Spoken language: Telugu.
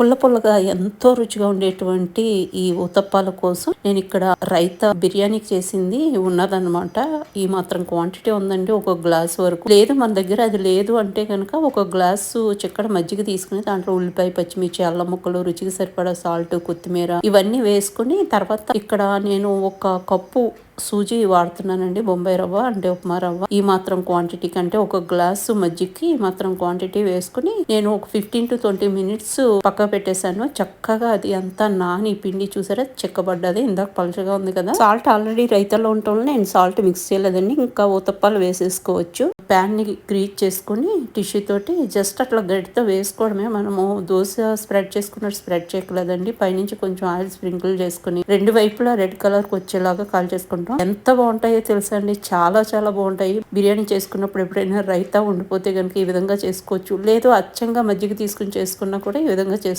పుల్ల పుల్లగా ఎంతో రుచిగా ఉండేటువంటి ఈ ఊతప్పాల కోసం నేను ఇక్కడ రైతా బిర్యానీ చేసింది ఉన్నదన్నమాట. ఈ మాత్రం క్వాంటిటీ ఉందండి, ఒక గ్లాస్ వరకు. లేదు మన దగ్గర అది లేదు అంటే కనుక ఒక గ్లాసు చిక్కడ మజ్జిగ తీసుకుని దాంట్లో ఉల్లిపాయ, పచ్చిమిర్చి, అల్లం ముక్కలు, రుచికి సరిపడా సాల్ట్, కొత్తిమీర ఇవన్నీ వేసుకుని తర్వాత ఇక్కడ నేను ఒక కప్పు సూజీ వాడుతున్నానండి, బొంబాయి రవ్వ అంటే ఉప్మా రవ్వ. ఈ మాత్రం క్వాంటిటీ కంటే ఒక గ్లాసు మజ్జిగకి ఈ మాత్రం క్వాంటిటీ వేసుకుని నేను ఒక 15 to 20 minutes పక్క పెట్టేశాను. చక్కగా అది అంతా నాని పిండి చూసారా చిక్కబడ్డది. ఇందాక పలుచగా ఉంది కదా. సాల్ట్ ఆల్రెడీ రైతాలో ఉండటం వల్ల నేను సాల్ట్ మిక్స్ చేయలేదండి. ఇంకా ఊతప్పాలు వేసేసుకోవచ్చు. ప్యాన్ ని గ్రీజ్ చేసుకుని టిష్యూ తోటి జస్ట్ అట్లా గడితో వేసుకోవడమే. మనము దోశ స్ప్రెడ్ చేసుకున్నట్టు స్ప్రెడ్ చేయకలేదండి. పైనుంచి కొంచెం ఆయిల్ స్ప్రింకిల్ చేసుకుని రెండు వైపులా రెడ్ కలర్ కి వచ్చేలాగా కాల్ చేసుకుంటాం. ఎంత బాగుంటాయో తెలుసా అండి, చాలా చాలా బాగుంటాయి. బిర్యానీ చేసుకున్నప్పుడు ఎప్పుడైనా రైతా ఉండిపోతే కనుక ఈ విధంగా చేసుకోవచ్చు. లేదు అచ్చంగా మజ్జిగ తీసుకుని చేసుకున్నా కూడా ఈ విధంగా చేసుకోవచ్చు.